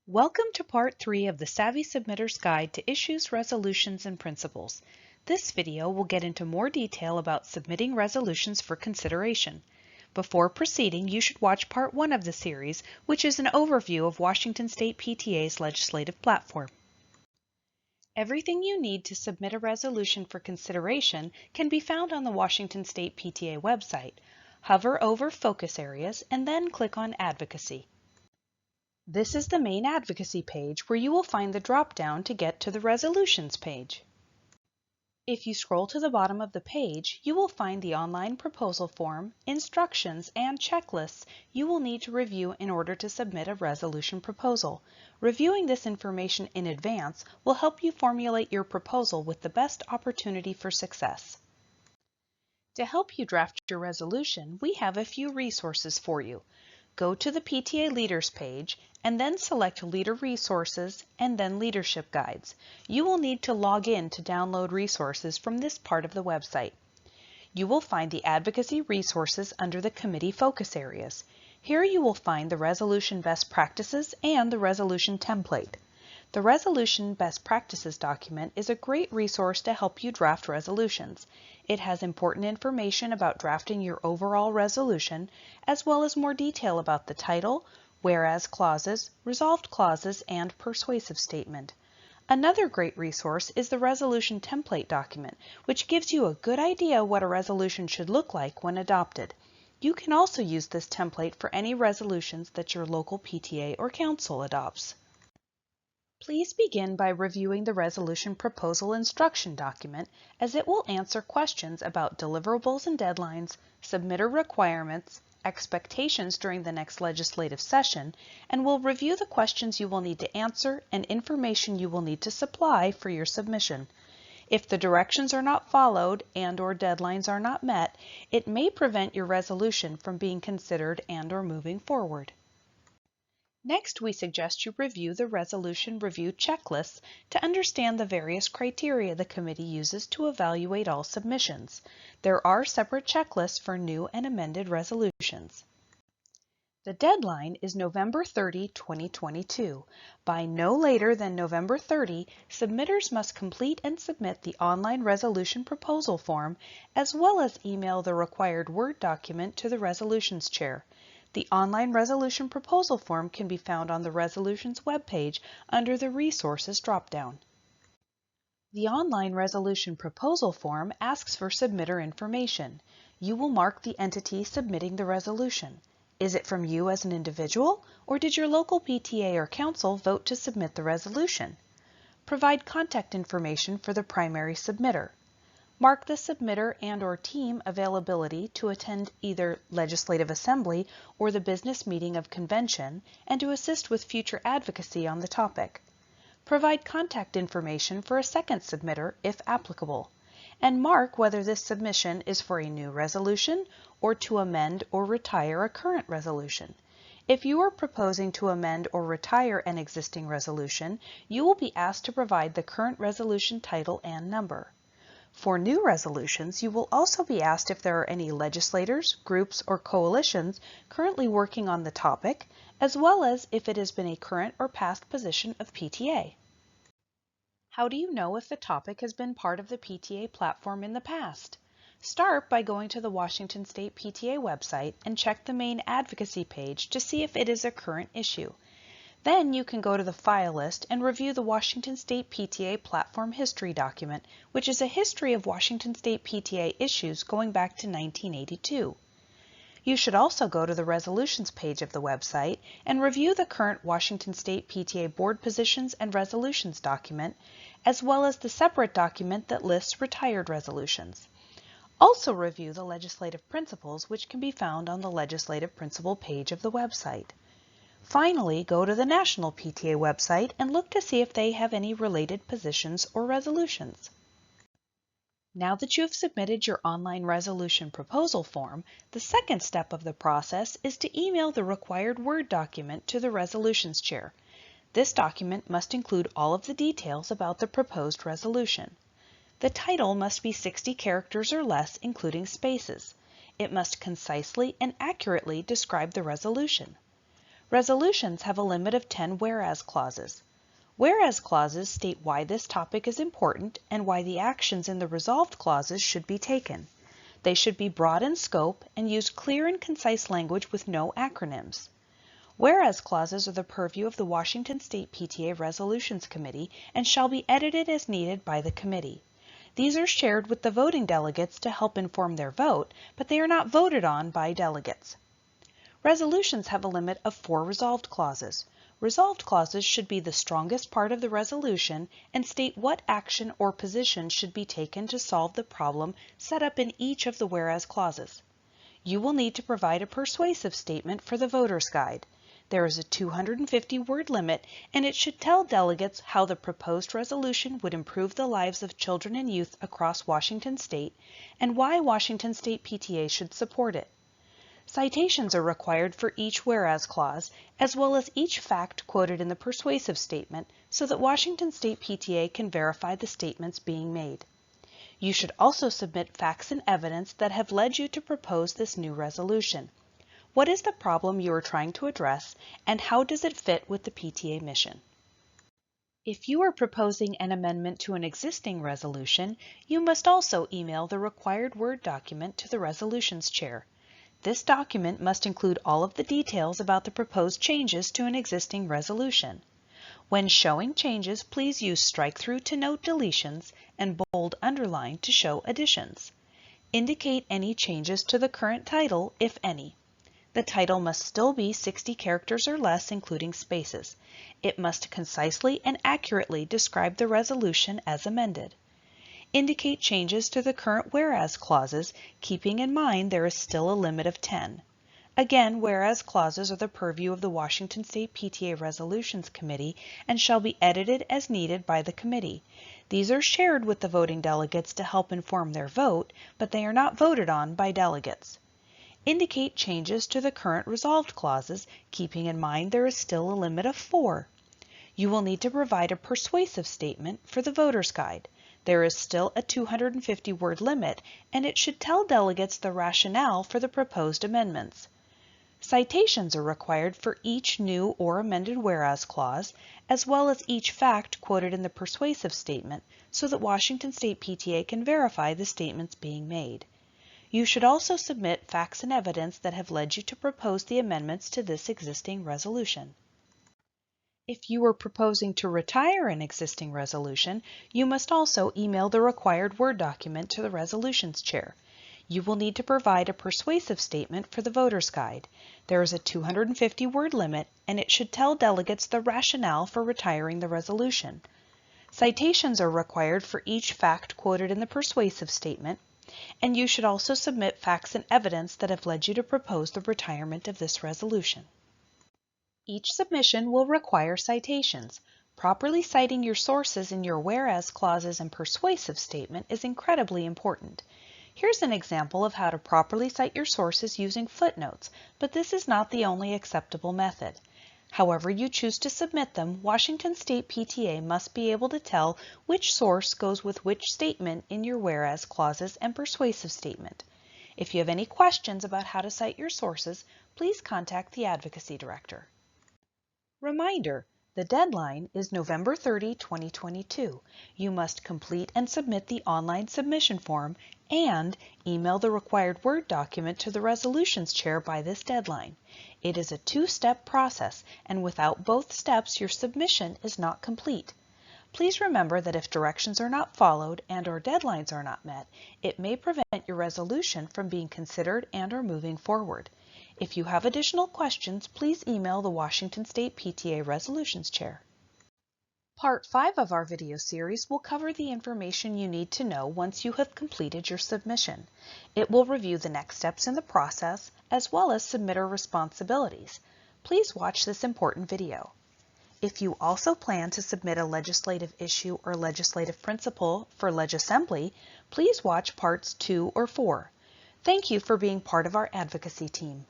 Welcome to Part 3 of the Savvy Submitter's Guide to Issues, Resolutions, and Principles. This video will get into more detail about submitting resolutions for consideration. Before proceeding, you should watch Part 1 of the series, which is an overview of Washington State PTA's legislative platform. Everything you need to submit a resolution for consideration can be found on the Washington State PTA website. Hover over Focus Areas and then click on Advocacy. This is the main advocacy page where you will find the drop-down to get to the resolutions page. If you scroll to the bottom of the page, you will find the online proposal form, instructions, and checklists you will need to review in order to submit a resolution proposal. Reviewing this information in advance will help you formulate your proposal with the best opportunity for success. To help you draft your resolution, we have a few resources for you. Go to the PTA Leaders page and then select Leader Resources and then Leadership Guides. You will need to log in to download resources from this part of the website. You will find the Advocacy resources under the Committee Focus Areas. Here you will find the Resolution Best Practices and the Resolution Template. The Resolution Best Practices document is a great resource to help you draft resolutions. It has important information about drafting your overall resolution, as well as more detail about the title, whereas clauses, resolved clauses, and persuasive statement. Another great resource is the Resolution Template document, which gives you a good idea what a resolution should look like when adopted. You can also use this template for any resolutions that your local PTA or council adopts. Please begin by reviewing the Resolution Proposal Instruction document, as it will answer questions about deliverables and deadlines, submitter requirements, expectations during the next legislative session, and will review the questions you will need to answer and information you will need to supply for your submission. If the directions are not followed and/or deadlines are not met, it may prevent your resolution from being considered and/or moving forward. Next, we suggest you review the resolution review checklists to understand the various criteria the committee uses to evaluate all submissions. There are separate checklists for new and amended resolutions. The deadline is November 30, 2022. By no later than November 30, submitters must complete and submit the online resolution proposal form, as well as email the required Word document to the resolutions chair. The online resolution proposal form can be found on the Resolutions webpage under the Resources drop-down. The online resolution proposal form asks for submitter information. You will mark the entity submitting the resolution. Is it from you as an individual, or did your local PTA or council vote to submit the resolution? Provide contact information for the primary submitter. Mark the submitter and/or team availability to attend either Legislative Assembly or the business meeting of convention and to assist with future advocacy on the topic. Provide contact information for a second submitter if applicable, and mark whether this submission is for a new resolution or to amend or retire a current resolution. If you are proposing to amend or retire an existing resolution, you will be asked to provide the current resolution title and number. For new resolutions, you will also be asked if there are any legislators, groups, or coalitions currently working on the topic, as well as if it has been a current or past position of PTA. How do you know if the topic has been part of the PTA platform in the past? Start by going to the Washington State PTA website and check the main advocacy page to see if it is a current issue. Then you can go to the file list and review the Washington State PTA Platform History document, which is a history of Washington State PTA issues going back to 1982. You should also go to the Resolutions page of the website and review the current Washington State PTA Board Positions and Resolutions document, as well as the separate document that lists retired resolutions. Also review the Legislative Principles, which can be found on the Legislative Principle page of the website. Finally, go to the National PTA website and look to see if they have any related positions or resolutions. Now that you have submitted your online resolution proposal form, the second step of the process is to email the required Word document to the resolutions chair. This document must include all of the details about the proposed resolution. The title must be 60 characters or less, including spaces. It must concisely and accurately describe the resolution. Resolutions have a limit of 10 whereas clauses. Whereas clauses state why this topic is important and why the actions in the resolved clauses should be taken. They should be broad in scope and use clear and concise language with no acronyms. Whereas clauses are the purview of the Washington State PTA Resolutions Committee and shall be edited as needed by the committee. These are shared with the voting delegates to help inform their vote, but they are not voted on by delegates. Resolutions have a limit of 4 resolved clauses. Resolved clauses should be the strongest part of the resolution and state what action or position should be taken to solve the problem set up in each of the whereas clauses. You will need to provide a persuasive statement for the voter's guide. There is a 250-word limit, and it should tell delegates how the proposed resolution would improve the lives of children and youth across Washington State and why Washington State PTA should support it. Citations are required for each whereas clause, as well as each fact quoted in the persuasive statement, so that Washington State PTA can verify the statements being made. You should also submit facts and evidence that have led you to propose this new resolution. What is the problem you are trying to address, and how does it fit with the PTA mission? If you are proposing an amendment to an existing resolution, you must also email the required Word document to the resolutions chair. This document must include all of the details about the proposed changes to an existing resolution. When showing changes, please use strike-through to note deletions and bold underline to show additions. Indicate any changes to the current title, if any. The title must still be 60 characters or less, including spaces. It must concisely and accurately describe the resolution as amended. Indicate changes to the current whereas clauses, keeping in mind there is still a limit of 10. Again, whereas clauses are the purview of the Washington State PTA Resolutions Committee and shall be edited as needed by the committee. These are shared with the voting delegates to help inform their vote, but they are not voted on by delegates. Indicate changes to the current resolved clauses, keeping in mind there is still a limit of 4. You will need to provide a persuasive statement for the voter's guide. There is still a 250-word limit, and it should tell delegates the rationale for the proposed amendments. Citations are required for each new or amended whereas clause, as well as each fact quoted in the persuasive statement, so that Washington State PTA can verify the statements being made. You should also submit facts and evidence that have led you to propose the amendments to this existing resolution. If you are proposing to retire an existing resolution, you must also email the required Word document to the resolutions chair. You will need to provide a persuasive statement for the voter's guide. There is a 250-word limit, and it should tell delegates the rationale for retiring the resolution. Citations are required for each fact quoted in the persuasive statement, and you should also submit facts and evidence that have led you to propose the retirement of this resolution. Each submission will require citations. Properly citing your sources in your whereas clauses and persuasive statement is incredibly important. Here's an example of how to properly cite your sources using footnotes, but this is not the only acceptable method. However you choose to submit them, Washington State PTA must be able to tell which source goes with which statement in your whereas clauses and persuasive statement. If you have any questions about how to cite your sources, please contact the Advocacy Director. Reminder: the deadline is November 30, 2022. You must complete and submit the online submission form and email the required Word document to the resolutions chair by this deadline. It is a 2-step process, and without both steps, your submission is not complete. Please remember that if directions are not followed and/or deadlines are not met, it may prevent your resolution from being considered and/or moving forward. If you have additional questions, please email the Washington State PTA Resolutions Chair. Part 5 of our video series will cover the information you need to know once you have completed your submission. It will review the next steps in the process, as well as submitter responsibilities. Please watch this important video. If you also plan to submit a legislative issue or legislative principle for LegAssembly, please watch parts 2 or 4. Thank you for being part of our advocacy team.